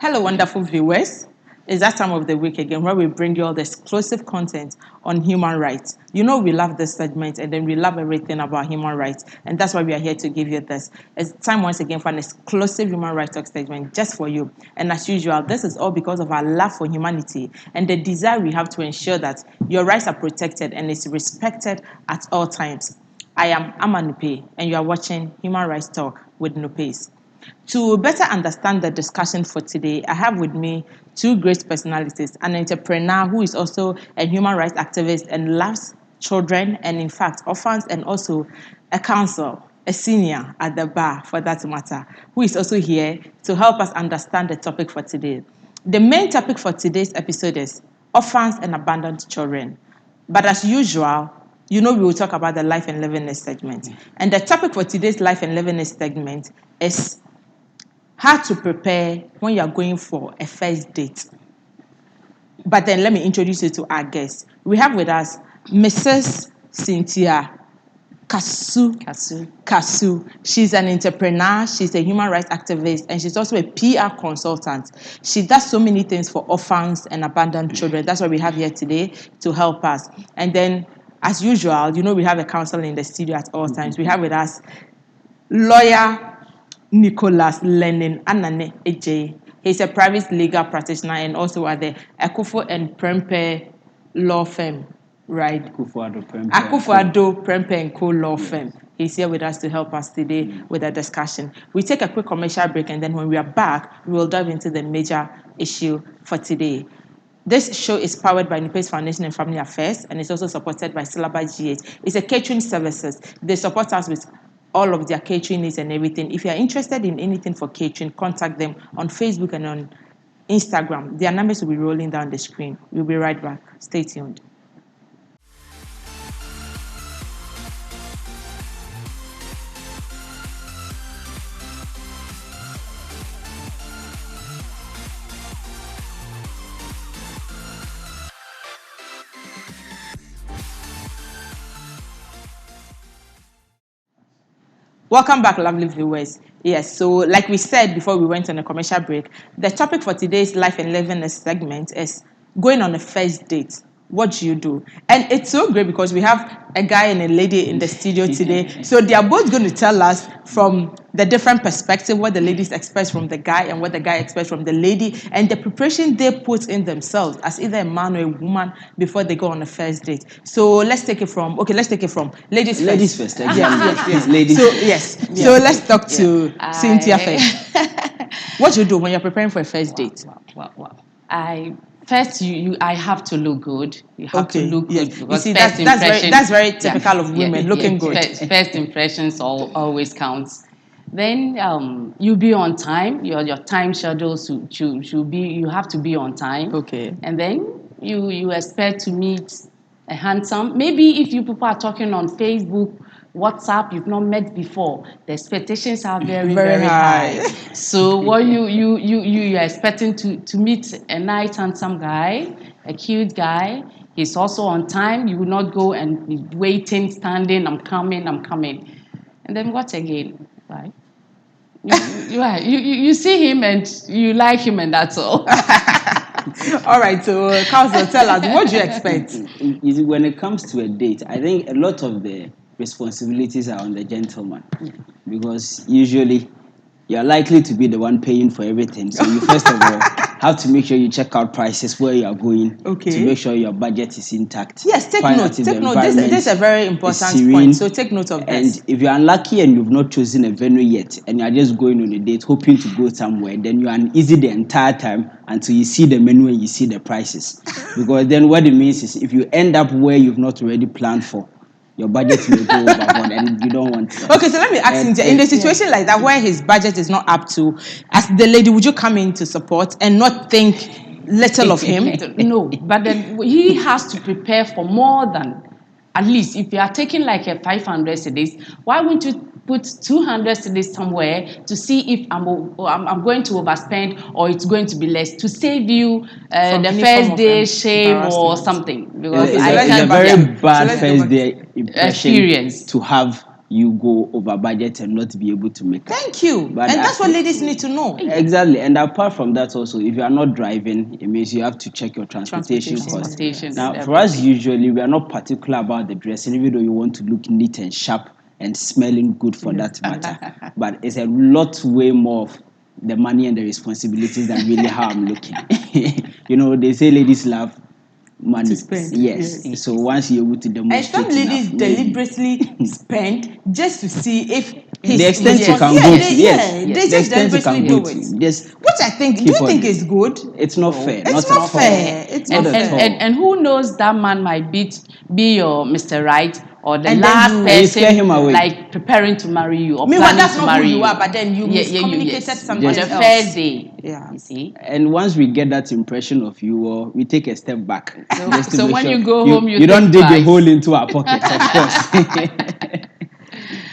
Hello, wonderful viewers. It's that time of the week again where we bring you all the exclusive content on human rights. You know we love this segment and then we love everything about human rights, and that's why we are here to give you this. It's time once again for an exclusive human rights talk segment just for you. And as usual, this is all because of our love for humanity and the desire we have to ensure that your rights are protected and is respected at all times. I am Ama Nupe, and you are watching Human Rights Talk with Nupes. To better understand the discussion for today, I have with me two great personalities, an entrepreneur who is also a human rights activist and loves children and, in fact, orphans, and also a counsel, a senior at the bar for that matter, who is also here to help us understand the topic for today. The main topic for today's episode is orphans and abandoned children. But as usual, we will talk about the life and livingness segment. And the topic for today's life and livingness segment is how to prepare when you are going for a first date. But then let me introduce you to our guest. We have with us Mrs. Cynthia Kasu. She's an entrepreneur, she's a human rights activist, and she's also a PR consultant. She does so many things for orphans and abandoned children. That's what we have here today to help us. And then, as usual, we have a counselor in the studio at all times. We have with us lawyer Nicholas Lenin Anane Eje. He's a private legal practitioner and also at the Akufo and Prempeh law firm, right? Akufo-Addo Prempeh and Co law firm. He's here with us to help us today with the discussion. We take a quick commercial break, and then when we are back, we will dive into the major issue for today. This show is powered by Nupes Foundation and Family Affairs, and it's also supported by Syllabus GH. It's a catering services. They support us with all of their catering needs and everything. If you are interested in anything for catering, contact them on Facebook and on Instagram. Their numbers will be rolling down the screen. We'll be right back. Stay tuned. Welcome back, lovely viewers. Yes, so like we said before we went on a commercial break, the topic for today's Life and Livingness segment is going on a first date. What do you do? And it's so great because we have a guy and a lady in the studio today. So they are both going to tell us from the different perspective what the ladies expect from the guy and what the guy expects from the lady, and the preparation they put in themselves as either a man or a woman before they go on a first date. So let's take it from ladies first. Ladies first. Yes. Ladies. So yes. Yeah. So let's talk to Cynthia first. What do you do when you're preparing for a first date? First, I have to look good. You have to look good because you see, that's very typical of women, looking good. First impressions always counts. Then you be on time. Your time schedules should be. You have to be on time. Okay. And then you expect to meet a handsome. Maybe if you people are talking on Facebook, WhatsApp, you've not met before, the expectations are very, very high. So what you are expecting to meet a nice handsome guy, a cute guy. He's also on time. You will not go and be waiting, standing, I'm coming. And then what again? Right? You see him and you like him, and that's all. All right, so Council, tell us, what do you expect? When it comes to a date, I think a lot of the responsibilities are on the gentleman, because usually you're likely to be the one paying for everything. So you first of all have to make sure you check out prices where you are going to make sure your budget is intact. Yes, take note. This is a very important point. So take note of this. And if you're unlucky and you've not chosen a venue yet and you're just going on a date hoping to go somewhere, then you're uneasy the entire time until you see the menu and you see the prices. Because then what it means is if you end up where you've not already planned for, your budget will go overboard and you don't want to. Okay, so let me ask him, in a situation like that where his budget is not up to, as the lady, would you come in to support and not think little of him? No, but then he has to prepare for more than, at least if you are taking like a 500 cedis, why wouldn't you put 200 cedis somewhere to see if I'm going to overspend or it's going to be less, to save you the first day shame or something. Because it's a very bad first day experience to have you go over budget and not be able to make it. Thank you. But And that's what ladies need to know. Exactly. And apart from that also, if you are not driving, it means you have to check your transportation costs. Transportation, Now, yes. for us, usually, we are not particular about the dressing, even though you want to look neat and sharp and smelling good for that matter. But it's a lot way more of the money and the responsibilities than really how I'm looking. You know, they say ladies love money. To spend, Yes. yes. So once you're able to And demonstrate some ladies enough, maybe. deliberately spend just to see if The extent you Yes. can yeah, go they, to, yeah, yes. they The just extent you can deliberately go do it. to. Just Which I think, do keep you on think doing is good? It's not fair. It's not not at all. fair. It's not Not at fair. all. And who knows, that man might be your Mr. Right or the And then last you- And you scare person him away. like preparing to marry you or Meanwhile, planning that's to not who marry you are, but then you miscommunicated something on the else. first day. Yeah. You see. And once we get that impression of you, we take a step back. Just to So make when sure you go home, you don't think dig a twice. hole into our pockets, of course.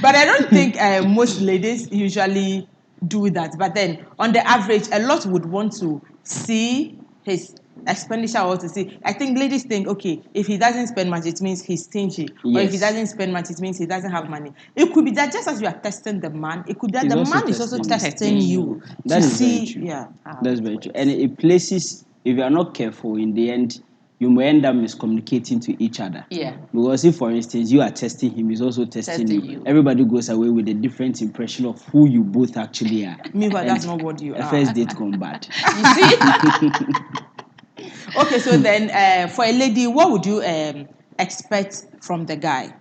But I don't think most ladies usually do that. But then, on the average, a lot would want to see his expenditure or to see. I think ladies think, okay, if he doesn't spend much, it means he's stingy. Or if he Yes. doesn't spend much, it means he doesn't have money. It could be that just as you are testing the man, it could be that He's the also man is also testing you. testing you That to is very see. true. Yeah. That's very true. And it places, if you are not careful, in the end, you may end up miscommunicating to each other. Yeah. Because if, for instance, you are testing him, he's also testing Testing you. you. Everybody goes away with a different impression of who you both actually are. Meanwhile, And that's not what you a are. first date gone bad. You see. Okay, so then for a lady, what would you expect from the guy?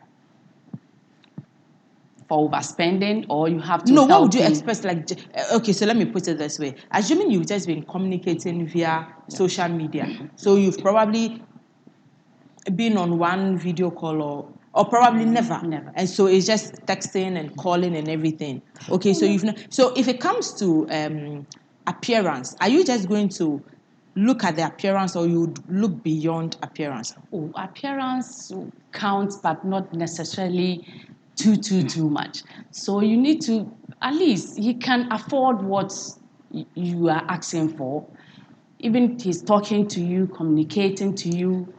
For overspending, or you have to No, what help would you him. expect? Like, okay, so let me put it this way: assuming you've just been communicating via social media, so you've probably been on one video call or probably never. Never. And so it's just texting and calling and everything. Okay, so so if it comes to appearance, are you just going to look at the appearance or you would look beyond appearance? Oh, appearance counts, but not necessarily too much. So you need to, at least he can afford what you are asking for. Even he's talking to you, communicating to you,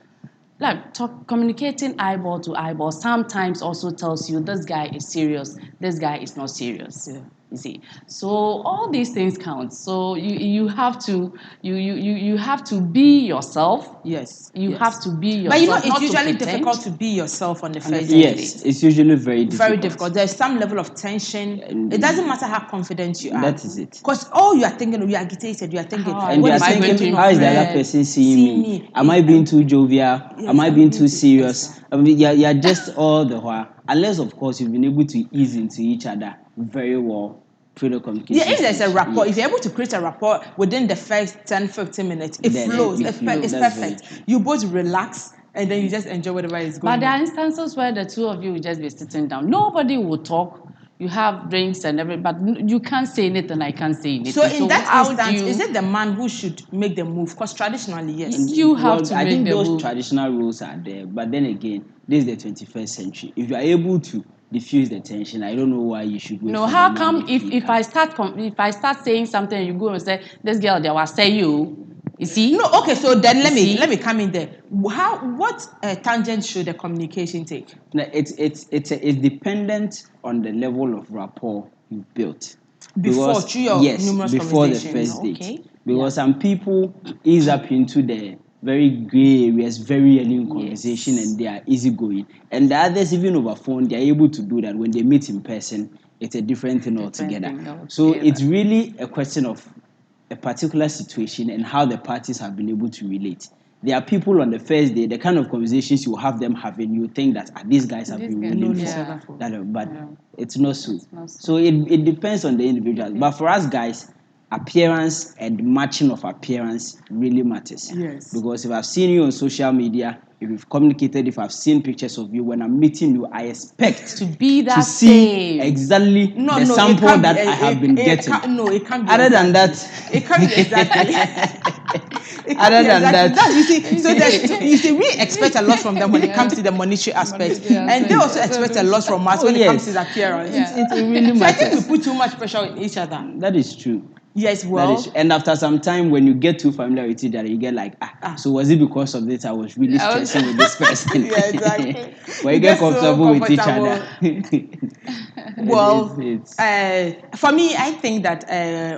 like communicating eyeball to eyeball sometimes also tells you this guy is serious, this guy is not serious. Yeah. You see, so all these things count. So you have to you have to be yourself. Yes. You yes. have to be yourself. But you know, not it's to usually pretend. difficult to be yourself on the On the first first date. Yes, it's usually very difficult. Very difficult. There's some level of tension. And It doesn't matter how confident you are. that is it. Because all you are thinking, you are agitated, you are thinking, How And what you are is he am I going to thinking, thinking how of is the other me? person See seeing me? me. Am I being too jovial? Yes, Am I being too serious? yes, I mean, you're just all the while. Unless, of course, you've been able to ease into each other very well through the communication. Yeah, if there's a stage. rapport, Yes. if you're able to create a rapport within the first 10, 15 minutes, it Then flows. it It's, flows. it's That's very perfect. true. You both relax and then you just enjoy whatever is going But there on. are instances where the two of you will just be sitting down. Nobody will talk. You have drinks and everything, but you can't say anything. I can't say anything. So in that how instance, do you, is it the man who should make the move? Because traditionally, yes. you have to I make think the those move? traditional rules are there, but then again, this is the 21st century. If you are able to diffuse the tension, I don't know why you should wait No, for how the man come if he if I start saying something and you go and say this girl they will say you see? No, okay, so then let You see? me come in there. What tangent should the communication take? No, it's dependent on the level of rapport you built. Before, through your numerous before the conversations. first date. Okay. Because Yeah. some people ease up into the very gray areas very early in Yes. conversation and they are easygoing. And the others, even over phone, they are able to do that. When they meet in person, it's a different thing altogether. So it's really a question of a particular situation and how the parties have been able to relate. There are people on the first day, the kind of conversations you have them having, you think that these guys have These been guys, willing yeah. for that, but Yeah. it's not so. It's not so. So it depends on the individual. But for us guys, appearance and matching of appearance really matters. Yes. Because if I've seen you on social media, if we've communicated, if I've seen pictures of you, when I'm meeting you, I expect To be that to see same. exactly No, the no, it sample can't be, that I have been getting. No, it can't be. Other than exactly. that, It can't be exactly. It can't Other be than exactly. that- You see, so you see, we expect a lot from them when it comes to the monetary aspect, Monetary and they aspect, also yeah. expect a lot from us Oh, when it comes yes. to the appearance. Yeah. it really So I think we matters. put too much pressure on each other. That is true. Yes, That well, is, and after some time, when you get too familiar with each other, you get like, so was it because of this I was really I was- stressing with this person? yeah, exactly. When You you get get so comfortable with each other, comfortable. Well, it's for me, I think that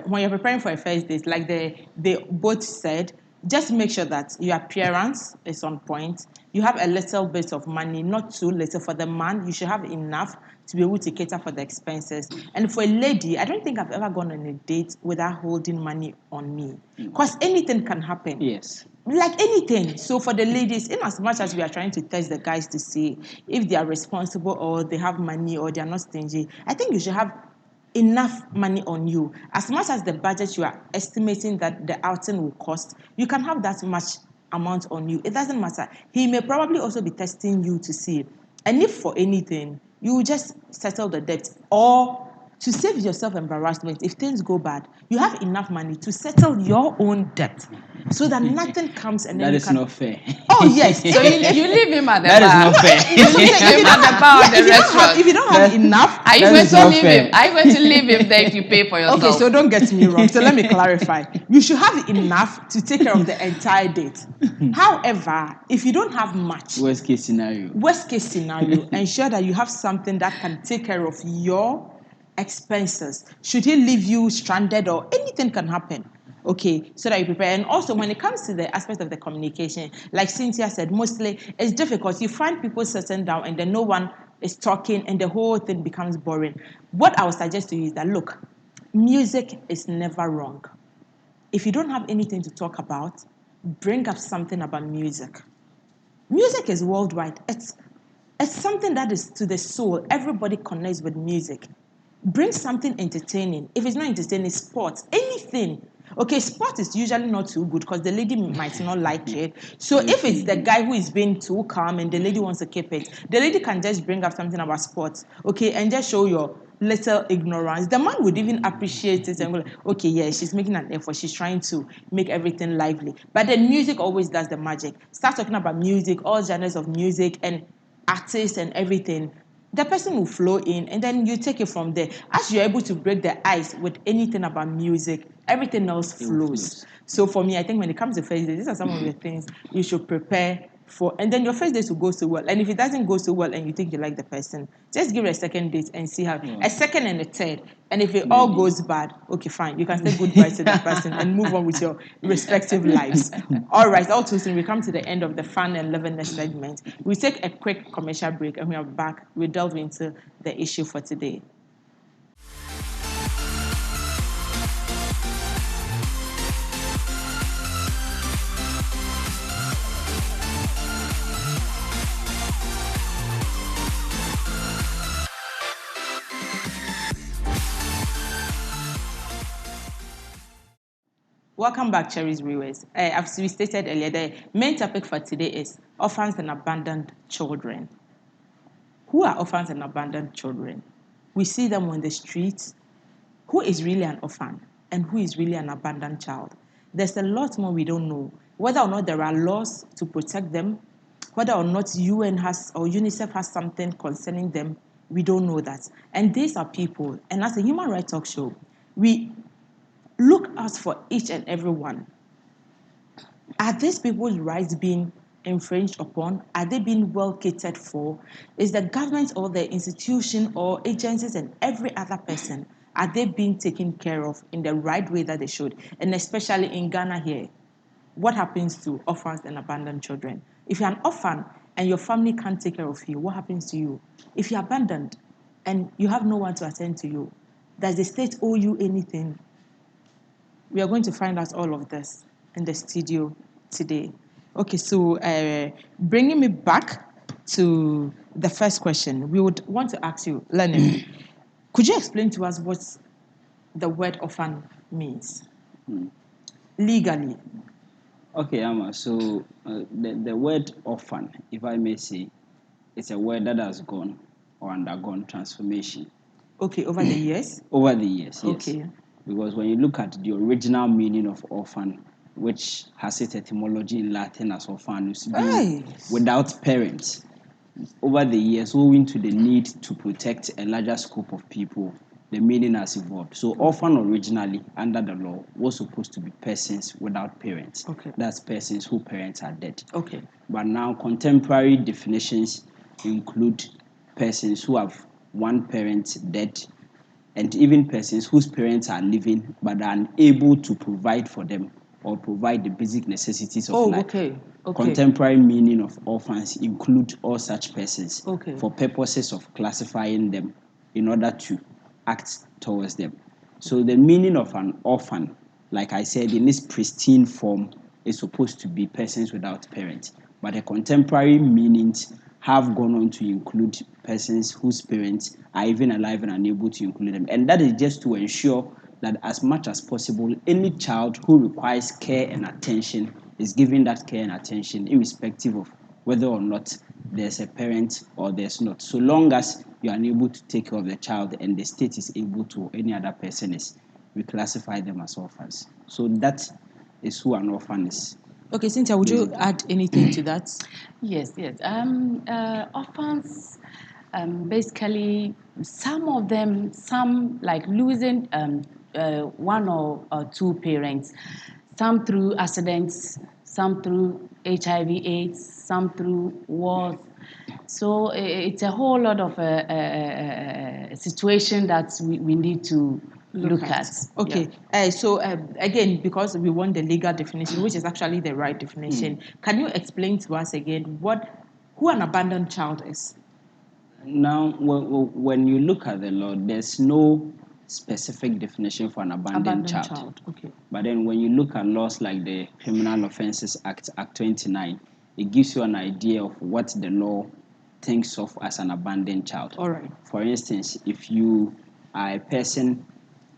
when you're preparing for a first date, like they both said, just make sure that your appearance is on point. You have a little bit of money, not too little. For the man, you should have enough to be able to cater for the expenses. And for a lady, I don't think I've ever gone on a date without holding money on me, because anything can happen. yes. Like anything. So for the ladies, in as much as we are trying to test the guys to see if they are responsible or they have money or they are not stingy, I think you should have enough money on you. As much as the budget you are estimating that the outing will cost, you can have that much amount on you. It doesn't matter. He may probably also be testing you to see. And if for anything, you will just settle the debt, or to save yourself embarrassment if things go bad, you have enough money to settle your own debt so that nothing comes and then That you is can. not fair. Oh yes. So you leave him at the That is bar. not fair. You leave him at the bar or the restaurant. If you don't have enough, Are you That going is to not leave fair. him? Are you going to leave him there if you pay for yourself? okay, so don't get me wrong. So let me clarify. You should have enough to take care of the entire date. However, if you don't have much, Worst case scenario. ensure that you have something that can take care of your expenses. Should he leave you stranded or anything can happen. Okay, so that you prepare. And also, when it comes to the aspect of the communication, like Cynthia said, mostly it's difficult. You find people sitting down and then no one is talking and the whole thing becomes boring. What I would suggest to you is that look, music is never wrong. If you don't have anything to talk about, bring up something about music. Music is worldwide. It's something that is to the soul. Everybody connects with music. Bring something entertaining. If it's not entertaining, sports, anything. Okay, sport is usually not too good because the lady might not like it. So if it's the guy who is being too calm and the lady wants to keep it, the lady can just bring up something about sports, okay, and just show your little ignorance. The man would even appreciate it and go, like, okay, yeah, she's making an effort. She's trying to make everything lively. But then music always does the magic. Start talking about music, all genres of music, and artists and everything, the person will flow in and then you take it from there. As you're able to break the ice with anything about music, everything else flows. So for me, I think when it comes to first days, these are some of the things you should prepare for. And then your first date will go so well. And if it doesn't go so well and you think you like the person, just give it a second date and see how, a second and a third. And if it all goes bad, okay, fine. You can say goodbye to that person and move on with your respective lives. All right, all too soon, we come to the end of the fun and livingness segment. We take a quick commercial break and we are back. We delve into the issue for today. Welcome back, Cherries Brewers. As we stated earlier, the main topic for today is orphans and abandoned children. Who are orphans and abandoned children? We see them on the streets. Who is really an orphan and who is really an abandoned child? There's a lot more we don't know. Whether or not there are laws to protect them, whether or not UN has or UNICEF has something concerning them, we don't know that. And these are people. And as a human rights talk show, we look out for each and every one. Are these people's rights being infringed upon? Are they being well catered for? Is the government or the institution or agencies and every other person, are they being taken care of in the right way that they should? And especially in Ghana here, what happens to orphans and abandoned children? If you're an orphan and your family can't take care of you, what happens to you? If you're abandoned and you have no one to attend to you, does the state owe you anything? We are going to find out all of this in the studio today. Okay, so bringing me back to the first question, we would want to ask you, Lennon, could you explain to us what the word orphan means legally? Okay, Amma. So the word orphan, if I may say, it's a word that has gone or undergone transformation Okay, over the years? over the years. Yes. Okay. Because when you look at the original meaning of orphan, which has its etymology in Latin as orphanus, being without parents, over the years, owing to the need to protect a larger scope of people, the meaning has evolved. So orphan originally under the law was supposed to be persons without parents. Okay. That's persons whose parents are dead. Okay. But now contemporary definitions include persons who have one parent dead, and even persons whose parents are living but are unable to provide for them or provide the basic necessities of life. Okay. Contemporary meaning of orphans include all such persons Okay. for purposes of classifying them in order to act towards them. So the meaning of an orphan, like I said, in its pristine form, is supposed to be persons without parents. But the contemporary meanings have gone on to include persons whose parents are even alive and unable to include them. And that is just to ensure that as much as possible, any child who requires care and attention is given that care and attention, irrespective of whether or not there's a parent or there's not. So long as you are unable to take care of the child and the state is able to, or any other person is, we classify them as orphans. So that is who an orphan is. Okay, Cynthia, would you add anything to that? Yes. Orphans, basically, some of them, some like losing one or two parents, some through accidents, some through HIV/AIDS, some through wars. So it's a whole lot of situation that we need to look at. Okay. So again, because we want the legal definition, which is actually the right definition, can you explain to us again who an abandoned child is? Now, when you look at the law, there's no specific definition for an abandoned child. Okay. But then when you look at laws like the Criminal Offences Act, Act 29, it gives you an idea of what the law thinks of as an abandoned child. All right. For instance, if you are a person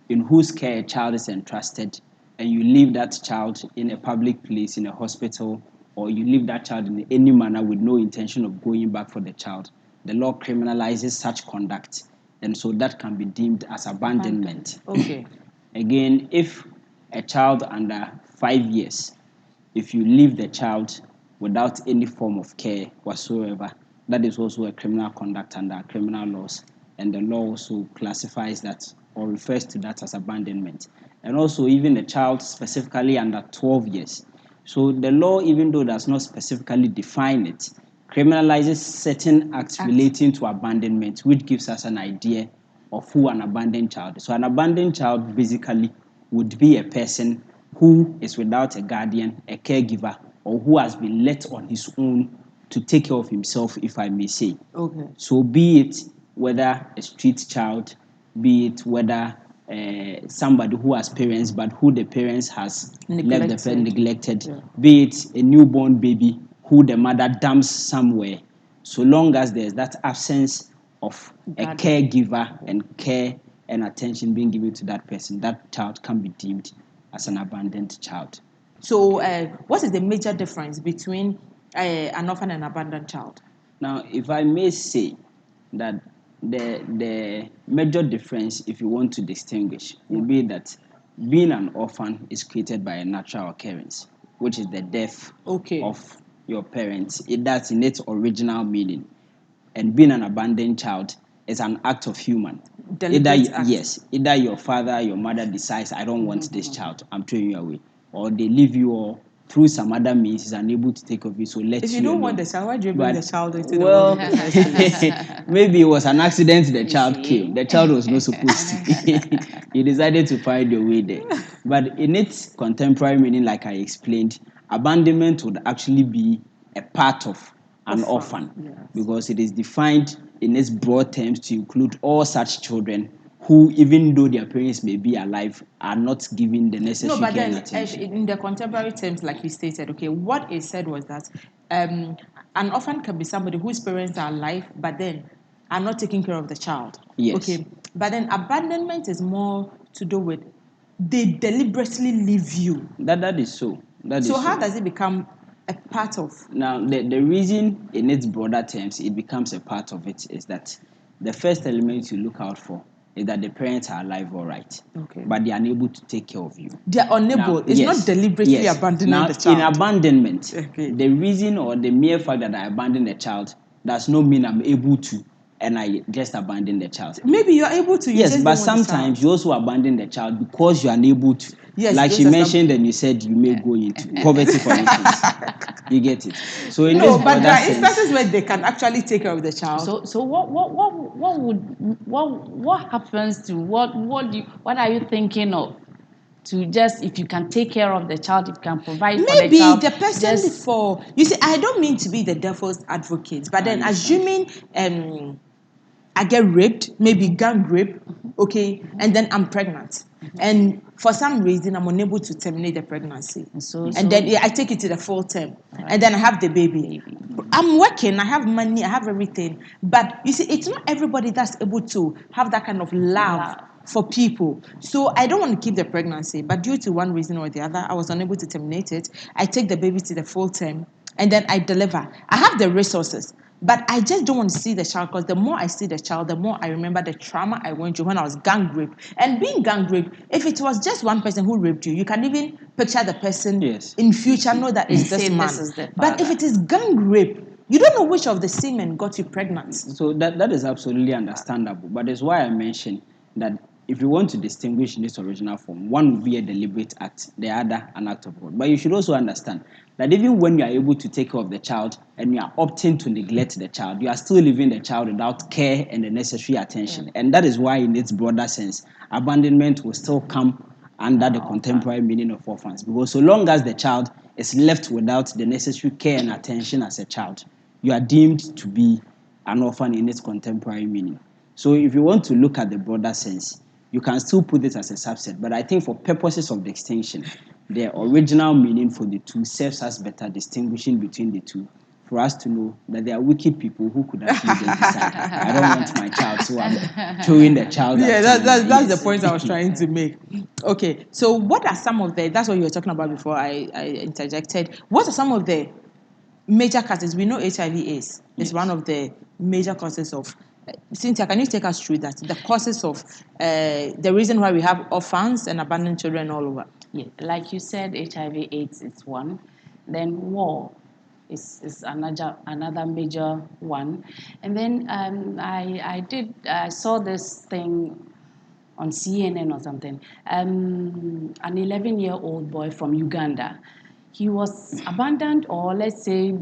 in whose care a child is entrusted and you leave that child in a public place, in a hospital, or you leave that child in any manner with no intention of going back for the child, the law criminalizes such conduct. And so that can be deemed as abandonment. Okay. Again, if a child under 5 years, if you leave the child without any form of care whatsoever, that is also a criminal conduct under criminal laws. And the law also classifies that or refers to that as abandonment. And also even a child specifically under 12 years. So the law, even though does not specifically define it, criminalizes certain acts relating to abandonment, which gives us an idea of who an abandoned child is. So an abandoned child basically would be a person who is without a guardian, a caregiver, or who has been left on his own to take care of himself, if I may say. Okay. So be it whether a street child, be it whether somebody who has parents but who the parents has left the parent neglected, be it a newborn baby who the mother dumps somewhere, so long as there's that absence of a caregiver and care and attention being given to that person, that child can be deemed as an abandoned child. So what is the major difference between an orphan and abandoned child? Now, if I may say that the major difference, if you want to distinguish, will be that being an orphan is created by a natural occurrence, which is the death of your parents. That's in its original meaning. And being an abandoned child is an act of human. Either your father, your mother decides, I don't want this child, I'm throwing you away. Or they leave you, or through some other means is unable to take of you, so let you. If you don't want the child, why do you bring the child into the world? Well, maybe it was an accident the child came. The child was not supposed to. You decided to find your way there. But in its contemporary meaning, like I explained, abandonment would actually be a part of an orphan, because it is defined in its broad terms to include all such children who, even though their parents may be alive, are not given the necessary care and attention. In the contemporary terms, like you stated, okay, what it said was that an orphan can be somebody whose parents are alive, but then are not taking care of the child. Yes. Okay, but then abandonment is more to do with they deliberately leave you. That is so. So how does it become a part of? Now, the reason in its broader terms it becomes a part of it is that the first element you look out for is that the parents are alive, all right, but they are unable to take care of you. They are unable. It's not deliberately abandoning the child. In abandonment, the reason or the mere fact that I abandon a child does not mean I'm able to and I just abandon the child. Maybe you're able to. Yes, but sometimes you also abandon the child because you are unable to. Yes, like she mentioned, and you said you may go into poverty, for instance. You get it. So in this but there are sense, instances where they can actually take care of the child. So what happens to what are you thinking of? To just, if you can take care of the child, if you can provide for the child. Maybe the person before, you see, I don't mean to be the devil's advocate, but then assuming I get raped, maybe gang rape, okay, and then I'm pregnant. And for some reason, I'm unable to terminate the pregnancy. And then I take it to the full term. Right. And then I have the baby. I'm working, I have money, I have everything. But you see, it's not everybody that's able to have that kind of love for people. So I don't want to keep the pregnancy, but due to one reason or the other, I was unable to terminate it. I take the baby to the full term, and then I deliver. I have the resources. But I just don't want to see the child, because the more I see the child, the more I remember the trauma I went through when I was gang raped. And being gang raped, if it was just one person who raped you, you can even picture the person in future, know that it's this man. But if it is gang rape, you don't know which of the semen got you pregnant. So that is absolutely understandable. But that's why I mentioned that if you want to distinguish in its original form, one would be a deliberate act, the other an act of God. But you should also understand that even when you are able to take care of the child and you are opting to neglect the child, you are still leaving the child without care and the necessary attention. And that is why, in its broader sense, abandonment will still come under the contemporary meaning of orphans. Because so long as the child is left without the necessary care and attention as a child, you are deemed to be an orphan in its contemporary meaning. So if you want to look at the broader sense, you can still put it as a subset. But I think for purposes of distinction, the original meaning for the two serves as better distinguishing between the two, for us to know that there are wicked people who could actually just decide, I don't want my child, so I'm throwing the child. Yeah, that's the point I was trying to make. Okay, so what are some of that's what you were talking about before I interjected. What are some of the major causes? We know HIV/AIDS is one of the major causes of. Cynthia, can you take us through that? The causes of the reason why we have orphans and abandoned children all over. Yeah, like you said, HIV/AIDS is one. Then war is another major one. And then I saw this thing on CNN or something. An 11-year-old boy from Uganda. He was abandoned, or let's say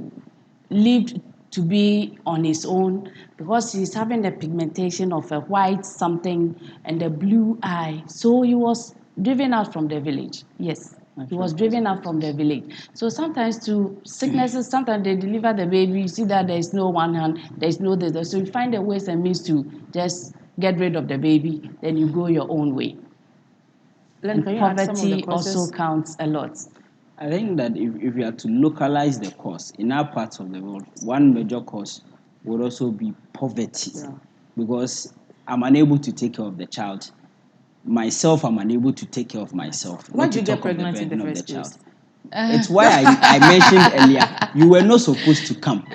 lived to be on his own, because he's having the pigmentation of a white something and a blue eye. So he was driven out from the village. Yes, he was driven out from the village. So sometimes to sicknesses, sometimes they deliver the baby, you see that there is no one hand, there is no this. So you find the ways and means to just get rid of the baby, then you go your own way. And poverty also counts a lot. I think that if you are to localize the cause in our parts of the world, one major cause would also be poverty. Because I'm unable to take care of the child. Myself, I'm unable to take care of myself. Why did you get pregnant in the first place? It's why I mentioned earlier, you were not supposed to come.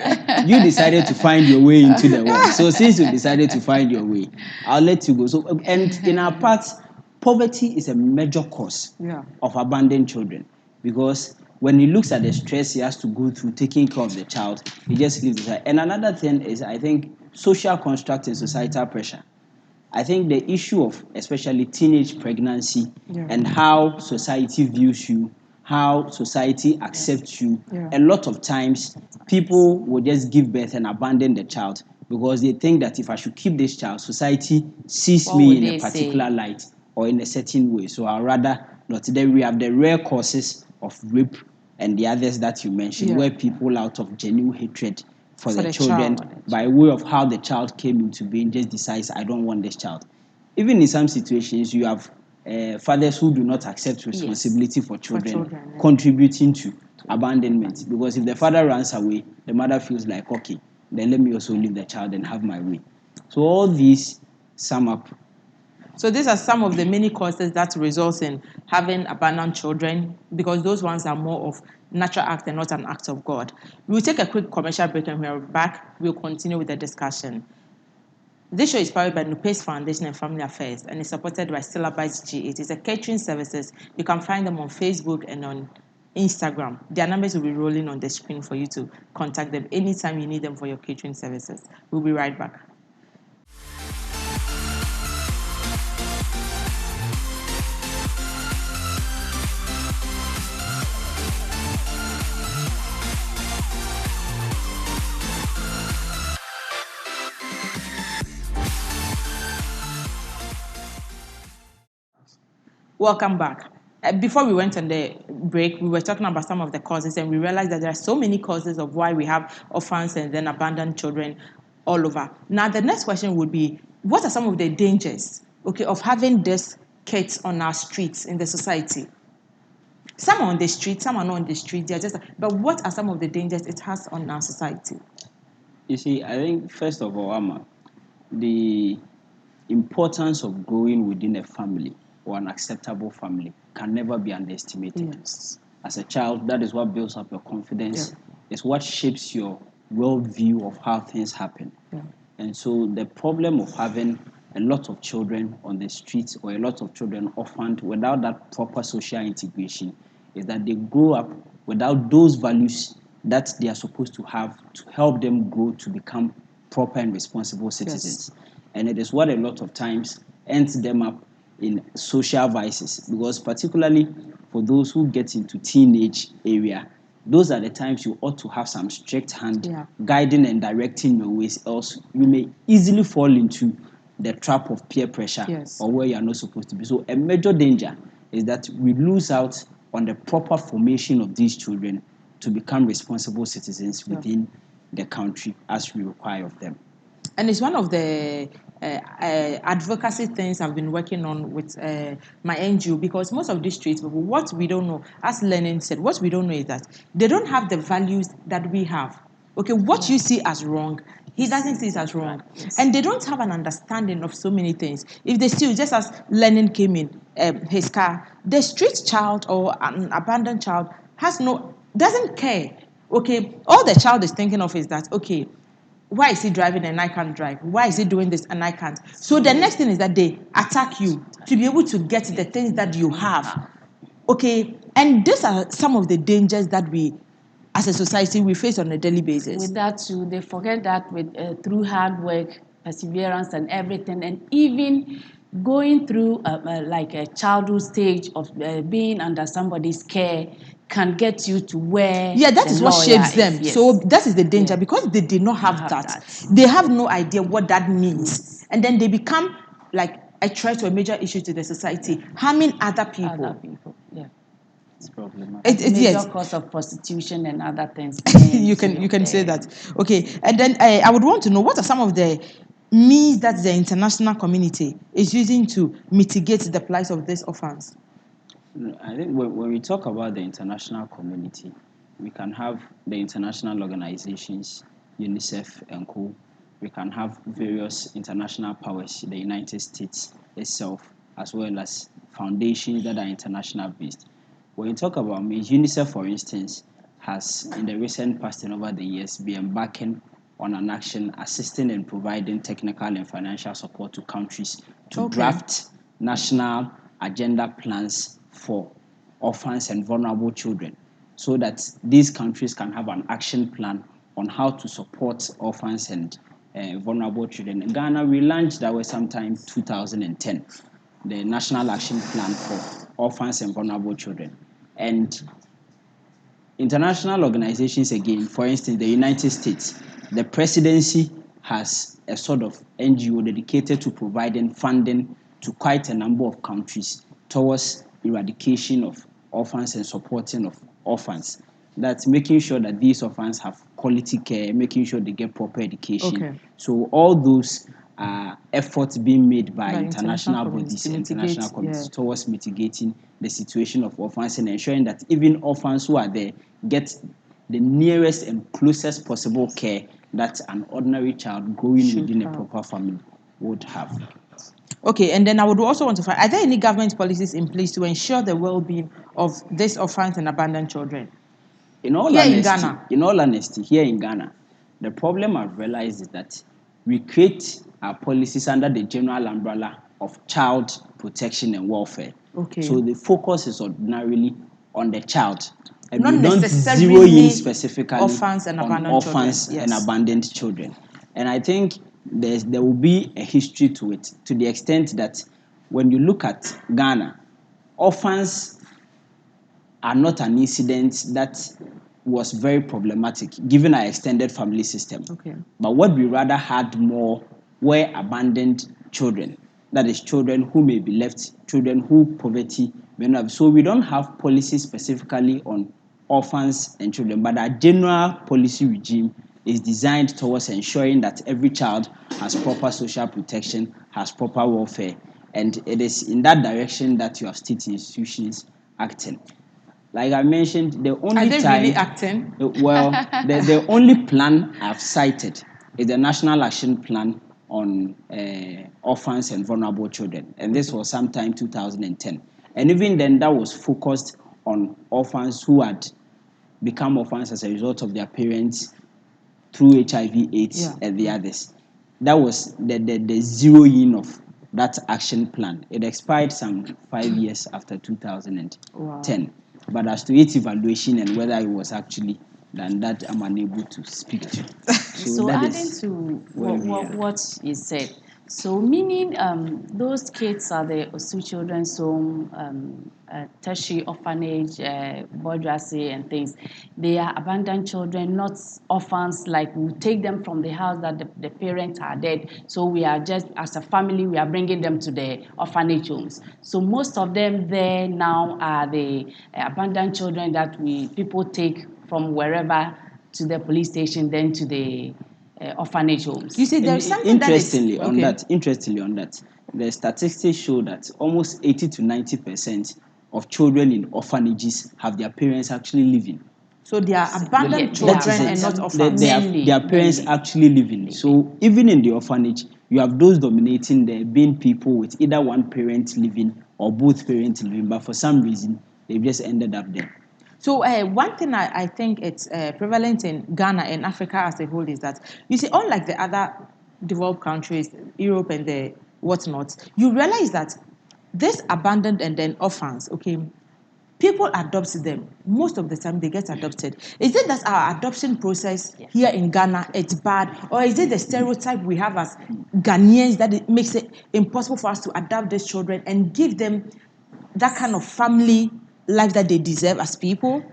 You decided to find your way into the world. So since you decided to find your way, I'll let you go. So, and in our parts, poverty is a major cause of abandoned children. Because when he looks at the stress he has to go through taking care of the child, he just leaves it. And another thing is, I think, social construct and societal pressure. I think the issue of especially teenage pregnancy and how society views you, how society accepts you, a lot of times people will just give birth and abandon the child because they think that if I should keep this child, society sees me in a particular light or in a certain way. So I'd rather not. Then we have the rare causes of rape and the others that you mentioned, where people out of genuine hatred for the children, by way of how the child came into being, just decides, I don't want this child. Even in some situations, you have fathers who do not accept responsibility for children contributing to abandonment. Because if the father runs away, the mother feels like, okay, then let me also leave the child and have my way. So all these sum up. So these are some of the many causes that result in having abandoned children, because those ones are more of natural act and not an act of God. We'll take a quick commercial break, and when we're back, we'll continue with the discussion. This show is powered by Nupe's Foundation and Family Affairs, and is supported by Syllabites G8. It's a catering services. You can find them on Facebook and on Instagram. Their numbers will be rolling on the screen for you to contact them anytime you need them for your catering services. We'll be right back. Welcome back. Before we went on the break, we were talking about some of the causes, and we realized that there are so many causes of why we have orphans and then abandoned children all over. Now, the next question would be, what are some of the dangers, okay, of having these kids on our streets in the society? Some are on the street, some are not on the street. They're just. But what are some of the dangers it has on our society? You see, I think first of all, Amma, the importance of growing within a family or an acceptable family can never be underestimated. Yes. As a child, that is what builds up your confidence. Yeah. It's what shapes your worldview of how things happen. Yeah. And so the problem of having a lot of children on the streets or a lot of children orphaned without that proper social integration is that they grow up without those values that they are supposed to have to help them grow to become proper and responsible citizens. Yes. And it is what a lot of times ends them up in social vices, because particularly for those who get into teenage area, those are the times you ought to have some strict hand guiding and directing your ways, else you may easily fall into the trap of peer pressure or where you are not supposed to be. So a major danger is that we lose out on the proper formation of these children to become responsible citizens within the country as we require of them. And it's one of the advocacy things I've been working on with my NGO, because most of these street people, what we don't know, as Lenin said, what we don't know is that they don't have the values that we have. Okay, what you see as wrong, he doesn't see it as wrong. Yes. And they don't have an understanding of so many things. If they still, just as Lenin came in his car, the street child or an abandoned child doesn't care. Okay, all the child is thinking of is that, okay, why is he driving and I can't drive? Why is he doing this and I can't? So the next thing is that they attack you to be able to get the things that you have. Okay, and these are some of the dangers that we, as a society, we face on a daily basis. With that too, they forget that with through hard work, perseverance, and everything, and even going through like a childhood stage of being under somebody's care can get you to where that is what shapes them. Yes. So that is the danger, because they did not have that. They have no idea what that means, and then they become like a threat or a major issue to the society, harming other people. Yeah. It's problematic. It's major cause of prostitution and other things. you can say that. Okay, and then I would want to know, what are some of the means that the international community is using to mitigate the plight of these orphans? I think when we talk about the international community, we can have the international organizations, UNICEF and co. We can have various international powers, the United States itself, as well as foundations that are international based. When you talk about means, UNICEF, for instance, has in the recent past and over the years been embarking on an action assisting and providing technical and financial support to countries to draft national agenda plans for orphans and vulnerable children, so that these countries can have an action plan on how to support orphans and vulnerable children. In Ghana, we launched that was sometime 2010, the National Action Plan for Orphans and Vulnerable Children. And international organizations, again, for instance, the United States, the presidency has a sort of NGO dedicated to providing funding to quite a number of countries towards eradication of orphans and supporting of orphans. That's making sure that these orphans have quality care, making sure they get proper education. Okay. So all those efforts being made by international bodies, international communities towards mitigating the situation of orphans and ensuring that even orphans who are there get the nearest and closest possible care that an ordinary child growing within a proper family would have. Okay, and then I would also want to find, are there any government policies in place to ensure the well-being of these orphans and abandoned children? In all honesty, here in Ghana, the problem I've realized is that we create our policies under the general umbrella of child protection and welfare. Okay. So the focus is ordinarily on the child. And not we don't zero in specifically orphans and abandoned orphans children. And abandoned children. And I think there will be a history to it, to the extent that when you look at Ghana, orphans are not an incident that was very problematic given our extended family system. Okay. But what we rather had more were abandoned children. that is children who may be left, children who poverty may not have. So we don't have policies specifically on orphans and children, but our general policy regime is designed towards ensuring that every child has proper social protection, has proper welfare, and it is in that direction that you have state institutions acting. Like I mentioned, the Are only they time, really acting? well, the only plan I've cited is the National Action Plan on orphans and vulnerable children, and this was sometime 2010. And even then, that was focused on orphans who had become orphans as a result of their parents through HIV/AIDS Yeah. and the others. That was the zeroing of that action plan. It expired some 5 years after 2010. Wow. But as to its evaluation and whether it was actually done, that I'm unable to speak to. So that adding is to where we are. what you said, so meaning those kids are the Osu Children's Home, tertiary orphanage, bourgeoisie and things. They are abandoned children, not orphans. Like we take them from the house that the parents are dead. So we are just as a family, we are bringing them to the orphanage homes. So most of them there now are the abandoned children that people take from wherever to the police station, then to the orphanage homes. You see, there's something that is Interestingly on that, the statistics show that almost 80 to 90% of children in orphanages have their parents actually living. so they are abandoned Yeah, That is children it. and not They- orphans. Their parents mainly. actually living. So even in the orphanage, you have those dominating there being people with either one parent living or both parents living, but for some reason they've just ended up there. So one thing I think it's prevalent in Ghana and Africa as a whole is that you see, unlike the other developed countries, Europe and the whatnot, you realize that this abandoned and then orphans, okay, people adopt them. Most of the time they get adopted. Is it that our adoption process here in Ghana it's bad, or is it the stereotype we have as Ghanaians that it makes it impossible for us to adopt these children and give them that kind of family life that they deserve as people?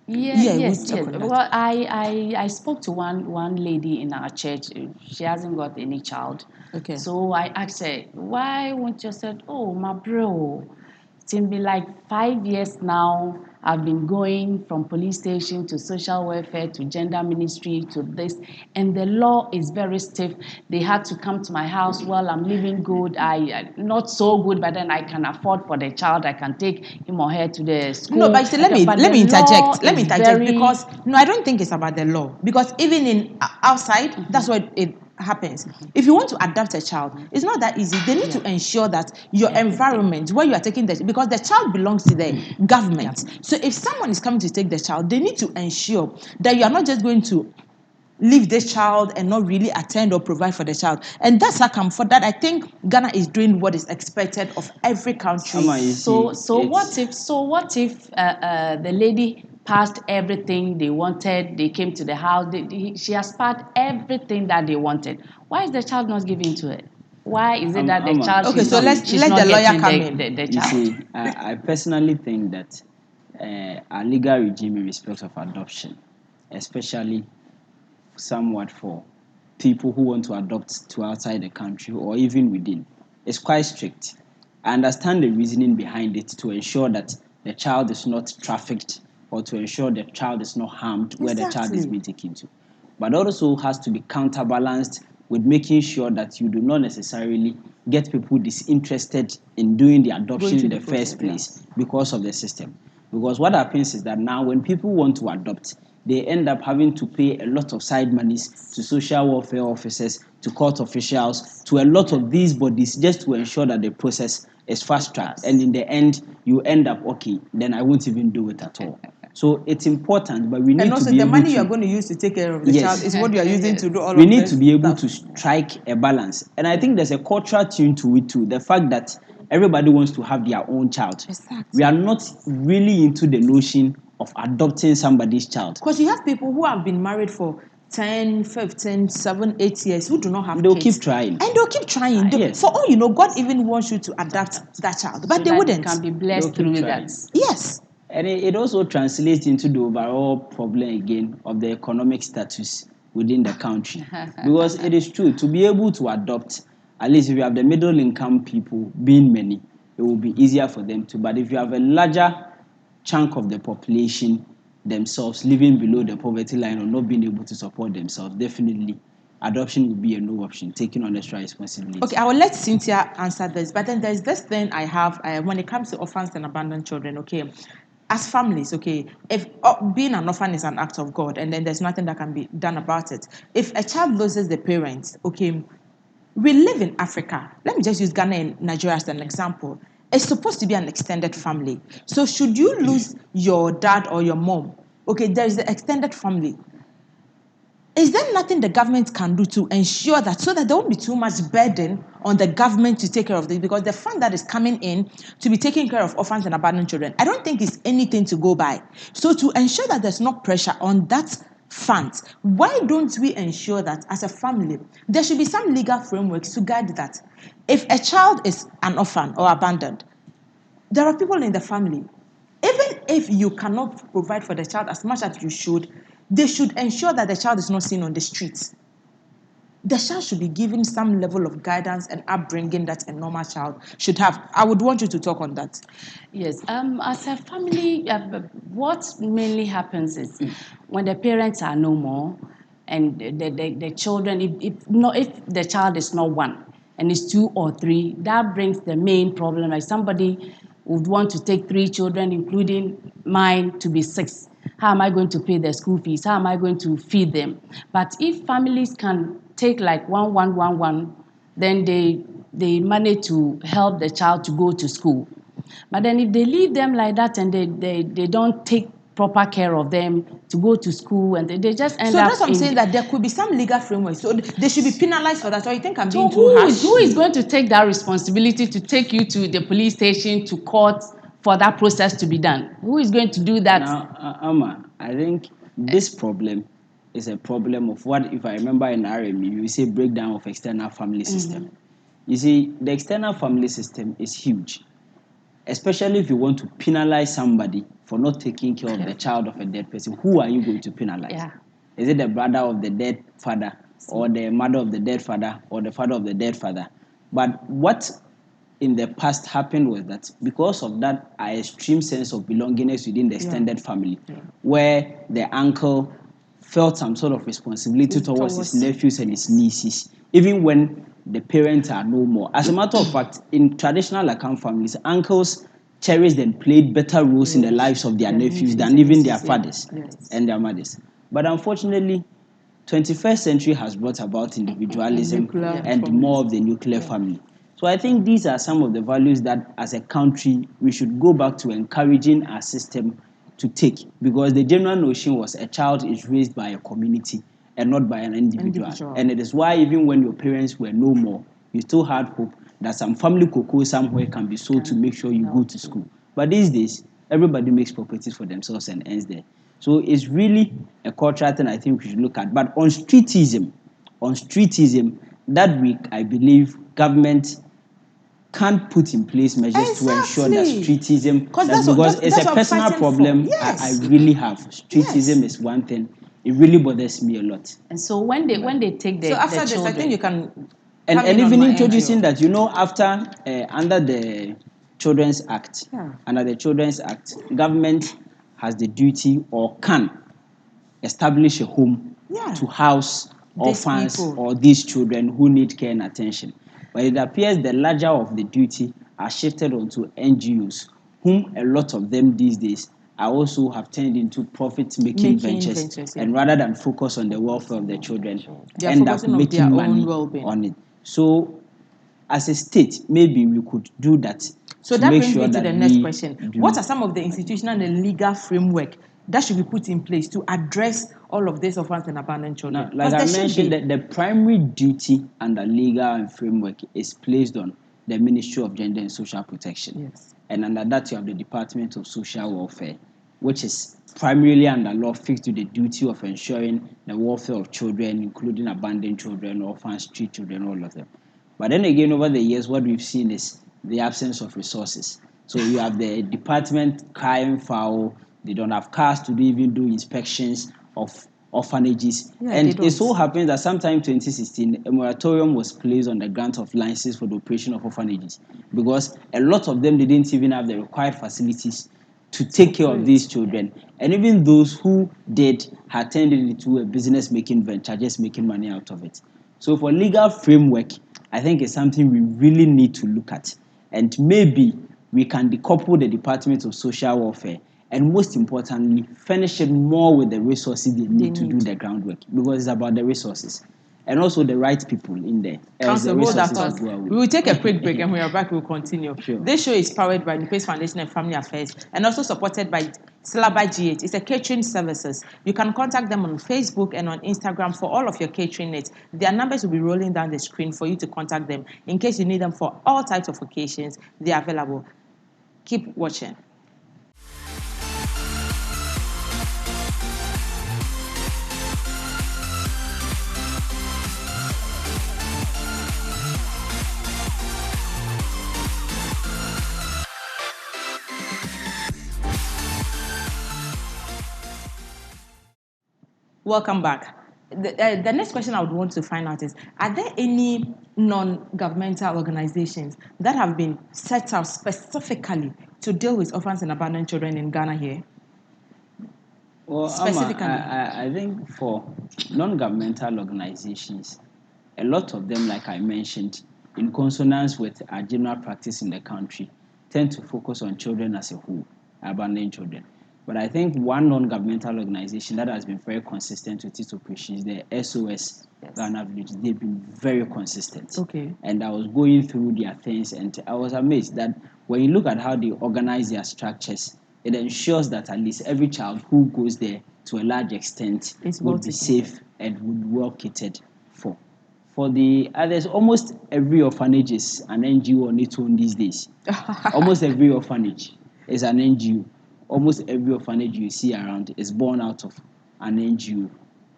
Yeah, we'll Yes. talk on that. Well, I spoke to one lady in our church. She hasn't got any child. Okay. So I asked her, why won't you said, oh, my bro, it's been like 5 years now. I've been going from police station to social welfare to gender ministry to this, and the law is very stiff. They had to come to my house while I'm living good. I not so good, but then I can afford for the child. I can take him or her to the school. No, but you see, let me But let the me law interject. Let me is interject very because no, I don't think it's about the law. Because even in outside, that's what it happens. If you want to adopt a child, it's not that easy. They need to ensure that your environment where you are taking the because the child belongs to the government. So if someone is coming to take the child, they need to ensure that you are not just going to leave this child and not really attend or provide for the child. And that's how come for that I think Ghana is doing what is expected of every country. Ama, you So see, so what it's- if the lady passed everything they wanted? They came to the house. She has passed everything that they wanted. Why is the child not given to her? Why is it that the Ama, child Okay, you she's so not see, she's let not the lawyer getting come in. the You child? see, I personally think that our legal regime in respect of adoption, especially somewhat for people who want to adopt to outside the country or even within, is quite strict. I understand the reasoning behind it to ensure that the child is not trafficked or to ensure the child is not harmed where the child is Exactly. being taken to. But also has to be counterbalanced with making sure that you do not necessarily get people disinterested in doing the adoption Going in through the the first process, yeah. place because of the system. Because what happens is that now when people want to adopt, they end up having to pay a lot of side monies to social welfare officers, to court officials, to a lot of these bodies just to ensure that the process is fast tracked. And in the end, you end up, okay, then I won't even do it at all. So it's important, but we need And to also be the able money you are to. going to use to take care of the Yes. child is what you are using to do all We of need this to be able stuff. to strike a balance. And I think there's a cultural tune to it too. The fact that everybody wants to have their own child. Exactly. We are not really into the notion of adopting somebody's child. Because you have people who have been married for 10, 15, 7, 8 years who do not have They'll kids. keep trying. And they'll keep trying. Yes. For all you know, God even wants you to adopt that child, but So they that wouldn't. you can be They'll blessed keep through trying. that. Yes. And it also translates into the overall problem again of the economic status within the country. Because it is true, to be able to adopt, At least if you have the middle income people being many, it will be easier for them to. But if you have a larger chunk of the population themselves living below the poverty line or not being able to support themselves, definitely adoption will be a no option, taking on extra responsibility. Okay, I will let Cynthia answer this, but then there's this thing I have when it comes to orphans and abandoned children. Okay, as families, okay, if being an orphan is an act of God, and then there's nothing that can be done about it. If a child loses the parents, okay, we live in Africa. Let me just use Ghana and Nigeria as an example. It's supposed to be an extended family. So should you lose your dad or your mom, okay, there is the extended family. Is there nothing the government can do to ensure that so that there won't be too much burden on the government to take care of this? Because the fund that is coming in to be taking care of orphans and abandoned children, I don't think it's anything to go by. So to ensure that there's not pressure on that fund, why don't we ensure that as a family, there should be some legal frameworks to guide that? If a child is an orphan or abandoned, there are people in the family. Even if you cannot provide for the child as much as you should, they should ensure that the child is not seen on the streets. The child should be given some level of guidance and upbringing that a normal child should have. I would want you to talk on that. Yes, as a family, what mainly happens is when the parents are no more and the children, if the child is not one and it's two or three, that brings the main problem. Like somebody would want to take three children, including mine, to be six. How am I going to pay their school fees? How am I going to feed them? But if families can take like one, then they manage to help the child to go to school. But then if they leave them like that and they don't take proper care of them to go to school and they just end So up that's what I'm saying, that there could be some legal framework. So they should be penalized for that. So you think I'm being so too harsh? who is going to take that responsibility to take you to the police station, to court, for that process to be done? Who is going to do that? Now, Amma, I think this problem is a problem of what, if I remember in RME, you say breakdown of external family system. You see, the external family system is huge, especially if you want to penalize somebody for not taking care of the child of a dead person. Who are you going to penalize? Yeah. Is it the brother of the dead father, or the mother of the dead father, or the father of the dead father? But what in the past happened was that because of that extreme sense of belongingness within the extended family, where the uncle felt some sort of responsibility towards his nephews and his nieces, even when the parents are no more. As a matter of fact, in traditional account families, uncles cherished and played better roles in the lives of their nephews than even their fathers and their mothers. But unfortunately, 21st century has brought about individualism and more of the nuclear family. So I think these are some of the values that as a country we should go back to encouraging our system to take, because the general notion was a child is raised by a community and not by an individual. And it is why even when your parents were no more, you still had hope that some family cocoa somewhere can be sold to make sure you go to school. But these days, everybody makes properties for themselves and ends there. So it's really a cultural thing I think we should look at. But on streetism, that week I believe government can't put in place measures to ensure that streetism, because it's a personal problem I really have. Streetism is one thing. It really bothers me a lot. And so when they take the So after the this, children, I think you can. And even introducing that, after under the Children's Act, government has the duty or can establish a home to house orphans or these children who need care and attention. But it appears the larger of the duty are shifted onto NGOs, whom a lot of them these days are also have turned into profit-making ventures, and rather than focus on the welfare of the children, They are end up focusing on making their own money well-being. on it. So, as a state, maybe we could do that. So to that make brings sure me to that the next we question. do- What are some of the institutional and legal framework that should be put in place to address all of these orphans and abandoned children? Now, like I mentioned, the primary duty under legal and framework is placed on the Ministry of Gender and Social Protection. Yes. And under that, you have the Department of Social Welfare, which is primarily under law fixed to the duty of ensuring the welfare of children, including abandoned children, orphans, street children, all of them. But then again, over the years, what we've seen is the absence of resources. So you have the department crying foul. They don't have cars to even do inspections of orphanages. Yeah, And they it so don't. happens that sometime 2016, a moratorium was placed on the grant of licenses for the operation of orphanages because a lot of them didn't even have the required facilities to take care of these children. And even those who did had turned it into a business making venture, just making money out of it. So for legal framework, I think it's something we really need to look at. And maybe we can decouple the Department of Social Welfare and most importantly, furnish it more with the resources they need to do the groundwork because it's about the resources and also the right people in there. Else the Council, hold that resources will thought. go away. We will take a quick break and when we are back, we'll continue. Sure. This show is powered by the Pace Foundation and Family Affairs and also supported by Slaba G8. It's a catering services. You can contact them on Facebook and on Instagram for all of your catering needs. Their numbers will be rolling down the screen for you to contact them. In case you need them for all types of occasions, they are available. Keep watching. Welcome back. The next question I would want to find out is, are there any non-governmental organizations that have been set up specifically to deal with orphans and abandoned children in Ghana here? Well, Specifically. I think for non-governmental organizations, a lot of them, like I mentioned, in consonance with our general practice in the country, tend to focus on children as a whole, abandoned children. But I think one non-governmental organization that has been very consistent with its operation is the SOS Ghana Village. They've been very consistent. Okay. And I was going through their things and I was amazed that when you look at how they organize their structures, it ensures that at least every child who goes there to a large extent would be safe and would well catered for. For the others, almost every orphanage is an NGO on its own these days. Almost every orphanage is an NGO. Almost every orphanage you see around is born out of an NGO,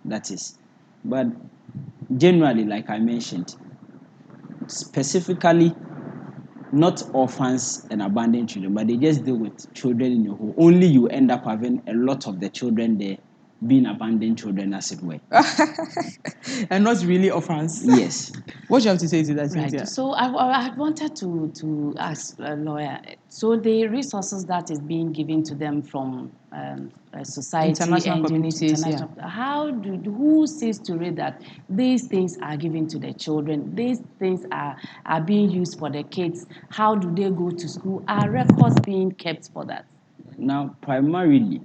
that is. But generally, like I mentioned, specifically, not orphans and abandoned children, but they just deal with children in your home. Only you end up having a lot of the children there being abandoned children, as it were. And not really orphans. Yes. What do you have to say to that, Cynthia? Right. So I wanted to ask a lawyer. So the resources that is being given to them from society, International and communities, who sees to it that these things are given to the children? These things are being used for the kids. How do they go to school? Are records being kept for that? Now, primarily,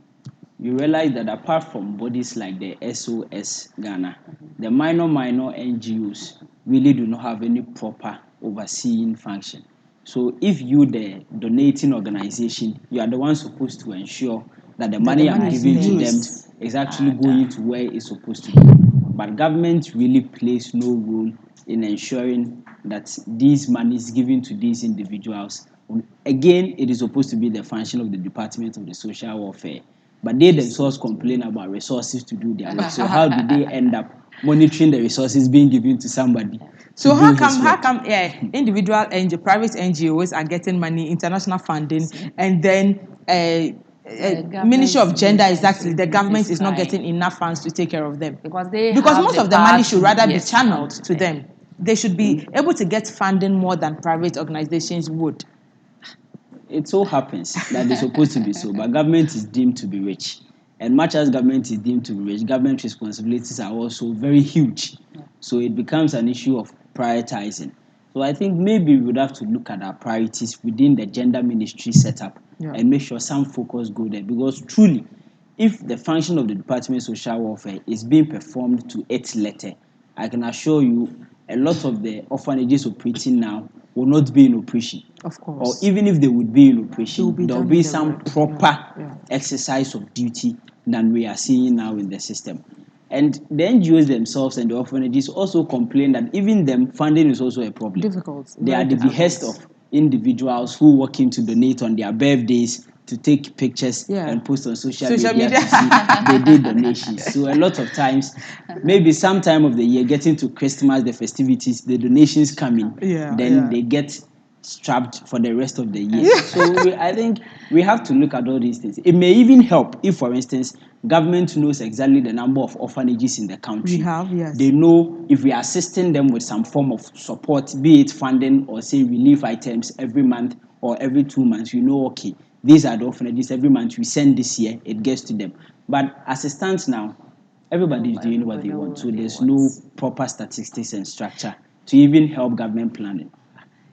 you realize that apart from bodies like the SOS Ghana, the minor NGOs really do not have any proper overseeing function. So if you, the donating organization, you are the one supposed to ensure that the money I'm giving to them is actually going to where it's supposed to go. But government really plays no role in ensuring that these money is given to these individuals. Again, it is supposed to be the function of the Department of the Social Welfare. But they themselves complain about resources to do their work. So how do they end up monitoring the resources being given to somebody? So how come individual and private NGOs are getting money, international funding, and then Ministry of Gender exactly the government is not getting enough funds to take care of them? Because most of the money should rather be channeled to them. They should be able to get funding more than private organizations would. It so happens that they're supposed to be so, but government is deemed to be rich. And much as government is deemed to be rich, government responsibilities are also very huge. So it becomes an issue of prioritizing. So I think maybe we would have to look at our priorities within the gender ministry setup and make sure some focus go there. Because truly, if the function of the Department of Social Welfare is being performed to its letter, I can assure you a lot of the orphanages operating now will not be in operation. Of course. Or even if they would be in operation, there will be some proper exercise of duty than we are seeing now in the system. And the NGOs themselves and the orphanages also complain that even them, funding is also a problem. Difficult. They are the behest of individuals who walk in to donate on their birthdays, to take pictures and post on social media to see they did donations. So a lot of times, maybe some time of the year, getting to Christmas, the festivities, the donations come in, they get strapped for the rest of the year. So I think we have to look at all these things. It may even help if, for instance, government knows exactly the number of orphanages in the country. We have, yes. They know if we are assisting them with some form of support, be it funding or say relief items every month or every 2 months, you know, okay, these are the orphanages. Every month we send this year, it gets to them. But as it stands now, everybody is doing what they want. So there's no proper statistics and structure to even help government planning.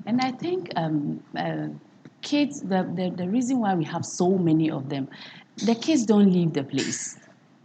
And I think kids, the reason why we have so many of them, the kids don't leave the place.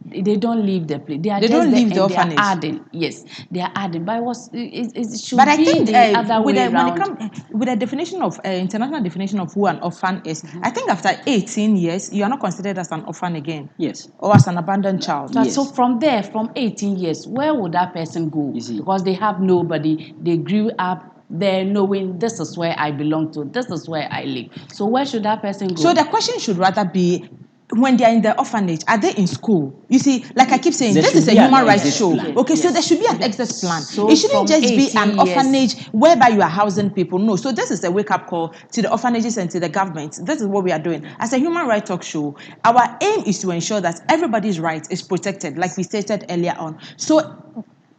They don't leave the place. They are They just don't there leave the and they are orphanage. adding. Yes, they are adding. But it should But I be think the other with way when it around. comes with the definition of international definition of who an orphan is, I think after 18 years you are not considered as an orphan again. Yes. Or as an abandoned child. Yes. So from there, from 18 years, where would that person go? You see. Because they have nobody. They grew up there knowing this is where I belong to. This is where I live. So where should that person go? So the question should rather be, when they are in the orphanage, are they in school? You see, like I keep saying, There this should is a be an human rights exit show. plan. Okay, so Yes. there should be an exit plan. So It shouldn't from just be 18 an years. orphanage whereby you are housing people. No, so this is a wake-up call to the orphanages and to the government. This is what we are doing. As a human rights talk show, our aim is to ensure that everybody's right is protected, like we stated earlier on. So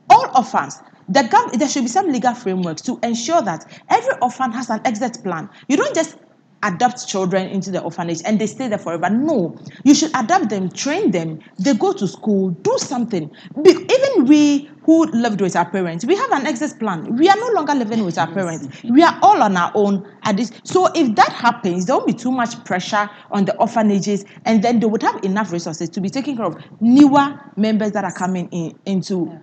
all orphans, there should be some legal frameworks to ensure that every orphan has an exit plan. You don't just adopt children into the orphanage and they stay there forever. No, you should adopt them, train them, they go to school, do something. Even we who lived with our parents, we have an exit plan. We are no longer living with our parents. We are all on our own at this. So if that happens, there won't be too much pressure on the orphanages, and then they would have enough resources to be taking care of newer members that are coming into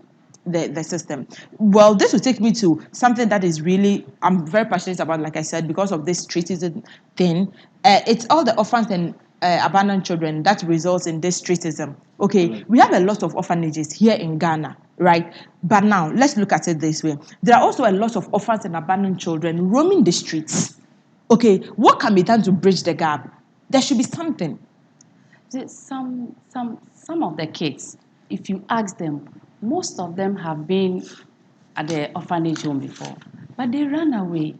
the system. Well, this will take me to something that is really, I'm very passionate about, like I said, because of this treatism thing. It's all the orphans and abandoned children that results in this treatism. Okay, we have a lot of orphanages here in Ghana, right? But now, let's look at it this way. There are also a lot of orphans and abandoned children roaming the streets. Okay, what can be done to bridge the gap? There should be something. Some of the kids, if you ask them, most of them have been at the orphanage home before, but they ran away.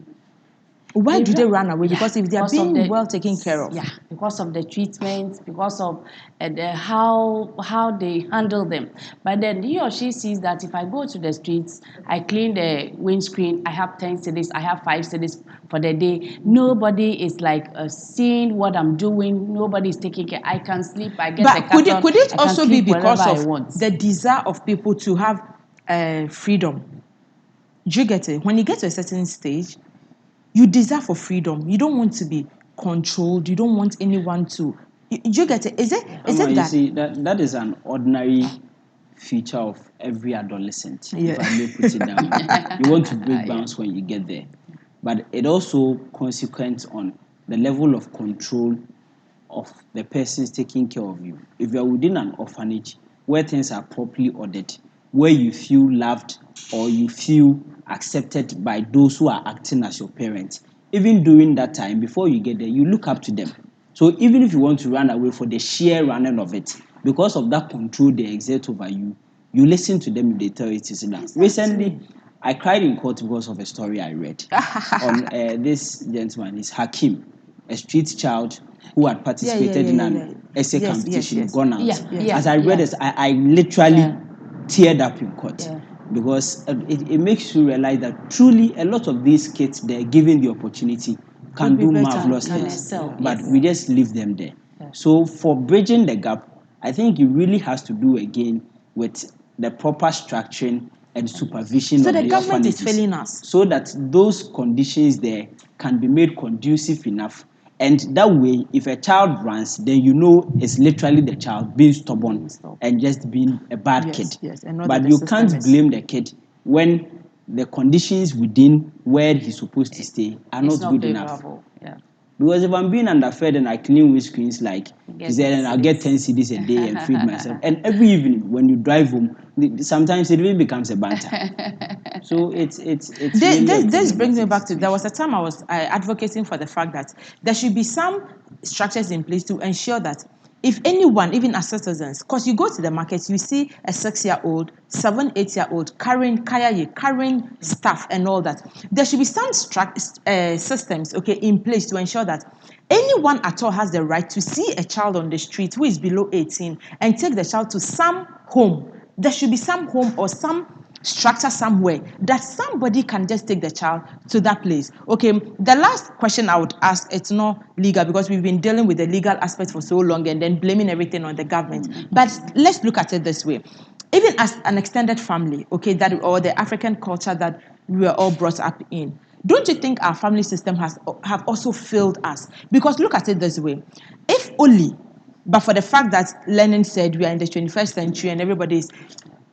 Why do they run away? Yeah, Because if they are because of being the- well taken care of. Yeah, because of the treatment, because of how they handle them. But then he or she sees that if I go to the streets, I clean the windscreen, I have 10 cedis, I have 5 cedis for the day. Nobody is like seeing what I'm doing. Nobody is taking care. I can sleep. I get a But could carton, it I can also be sleep because wherever I of want. the desire of people to have freedom? Do you get it? When you get to a certain stage, you desire for freedom. You don't want to be controlled. You don't want anyone to. Do you get it? Is it You that? see, that is an ordinary feature of every adolescent, if I may put it that way. You want to break bounds when you get there. But it also consequent on the level of control of the persons taking care of you. If you are within an orphanage where things are properly ordered, where you feel loved or you feel accepted by those who are acting as your parents, even during that time, before you get there, you look up to them. So even if you want to run away for the sheer running of it, because of that control they exert over you, you listen to them if they tell you it is enough. Recently, I cried in court because of a story I read on this gentleman. Is Hakim, a street child who had participated in an essay competition, gone out. Yeah, As I read this, I literally teared up in court because it makes you realize that truly a lot of these kids, they're given the opportunity, can do marvelous things, but we just leave them there. So for bridging the gap, I think it really has to do again with the proper structuring and supervision So of the the government is orphanages, failing us. so that those conditions there can be made conducive enough. And that way, if a child runs, then you know it's literally the child being stubborn and just being a bad kid. But you can't blame the kid when the conditions within where he's supposed to stay are not good enough. Yeah. Because if I'm being underfed and I clean windscreens like he said, and I'll get 10 CDs a day and feed myself. And every evening when you drive home, sometimes it even becomes a banter. So it's really this brings me back to, there was a time I was advocating for the fact that there should be some structures in place to ensure that if anyone, even as citizens, because you go to the markets, you see a 6-year-old, 7, 8-year-old carrying kayaye, carrying stuff and all that. There should be some systems, okay, in place to ensure that anyone at all has the right to see a child on the street who is below 18 and take the child to some home. There should be some home or some structure somewhere that somebody can just take the child to that place. Okay, the last question I would ask, it's not legal because we've been dealing with the legal aspect for so long and then blaming everything on the government. But let's look at it this way. Even as an extended family, okay, that or the African culture that we were all brought up in, don't you think our family system have also failed us? Because look at it this way. If only, but for the fact that Lenin said we are in the 21st century and everybody is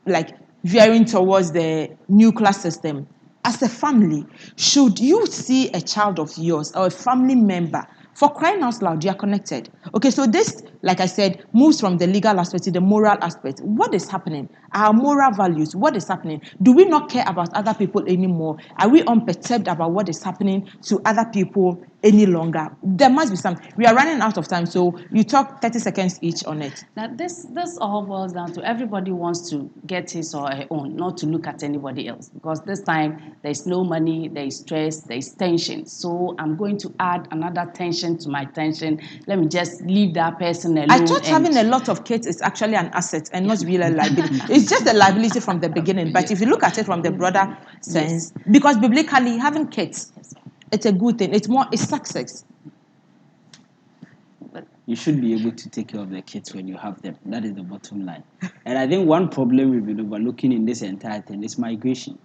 like veering towards the nuclear system, as a family, should you see a child of yours or a family member, for crying out loud, you are connected. Okay, so this, like I said, moves from the legal aspect to the moral aspect. What is happening? Our moral values, what is happening? Do we not care about other people anymore? Are we unperturbed about what is happening to other people any longer? There must be something. We are running out of time, so you talk 30 seconds each on it. Now, this all boils down to everybody wants to get his or her own, not to look at anybody else. Because this time there's no money, there's stress, there's tension. So I'm going to add another tension to my tension. Let me just leave that person alone. I thought having a lot of kids is actually an asset and not really a liability. It's just a liability from the beginning. But if you look at it from the broader sense, because biblically having kids, it's a good thing. It's success. You should be able to take care of the kids when you have them. That is the bottom line. And I think one problem we've been overlooking in this entire thing is migration,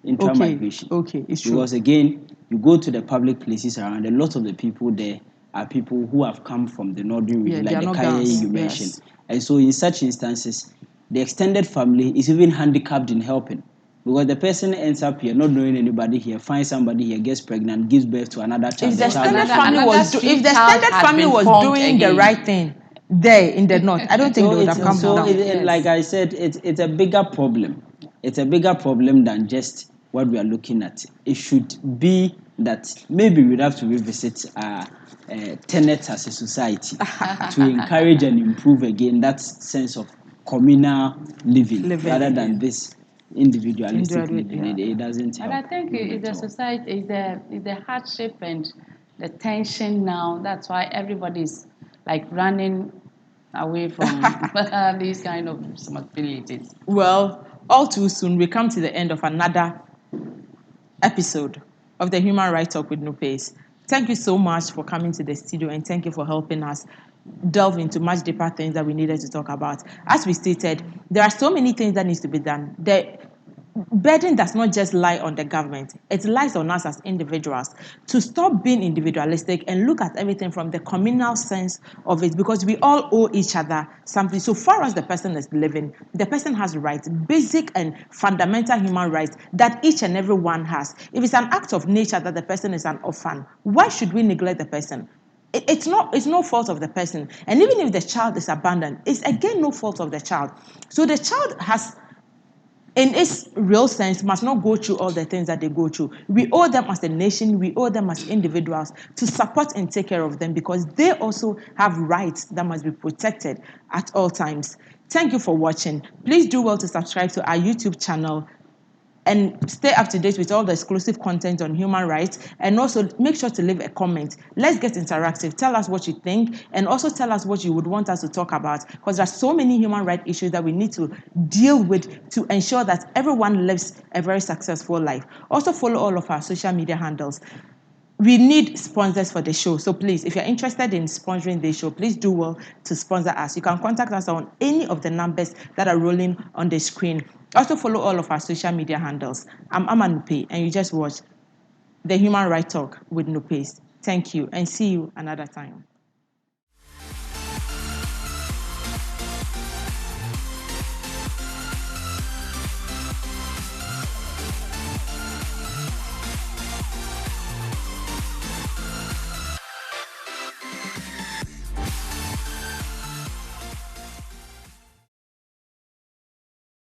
intra-migration. Okay, it's true. Because again, you go to the public places around, a lot of the people there are people who have come from the northern region, like the Kaya you mentioned. And so in such instances, the extended family is even handicapped in helping. Because the person ends up here not knowing anybody here, finds somebody here, gets pregnant, gives birth to another child. If the extended family was doing the right thing there in the north, I don't think they would have come down. Like I said, it's a bigger problem. It's a bigger problem than just what we are looking at. It should be that maybe we'd have to revisit tenets as a society to encourage and improve again that sense of communal living rather than this individualistic living. It doesn't help. But I think it's the society, it's the hardship and the tension now. That's why everybody's like running away from these kind of responsibilities. Well, all too soon, we come to the end of another episode of the Human Rights Talk with Nupeis. Thank you so much for coming to the studio and thank you for helping us delve into much deeper things that we needed to talk about. As we stated, there are so many things that needs to be done. The burden does not just lie on the government. It lies on us as individuals to stop being individualistic and look at everything from the communal sense of it, because we all owe each other something. So far as the person is living, the person has rights, basic and fundamental human rights that each and every one has. If it's an act of nature that the person is an orphan, why should we neglect the person? It's no fault of the person. And even if the child is abandoned, it's again no fault of the child. So the child has, in its real sense, must not go through all the things that they go through. We owe them as a nation, we owe them as individuals to support and take care of them because they also have rights that must be protected at all times. Thank you for watching. Please do well to subscribe to our YouTube channel and stay up to date with all the exclusive content on human rights, and also make sure to leave a comment. Let's get interactive. Tell us what you think and also tell us what you would want us to talk about, because there are so many human rights issues that we need to deal with to ensure that everyone lives a very successful life. Also follow all of our social media handles. We need sponsors for the show. So please, if you're interested in sponsoring the show, please do well to sponsor us. You can contact us on any of the numbers that are rolling on the screen. Also follow all of our social media handles. I'm Ama Nupe, and you just watched the Human Rights Talk with Nupeis. Thank you, and see you another time.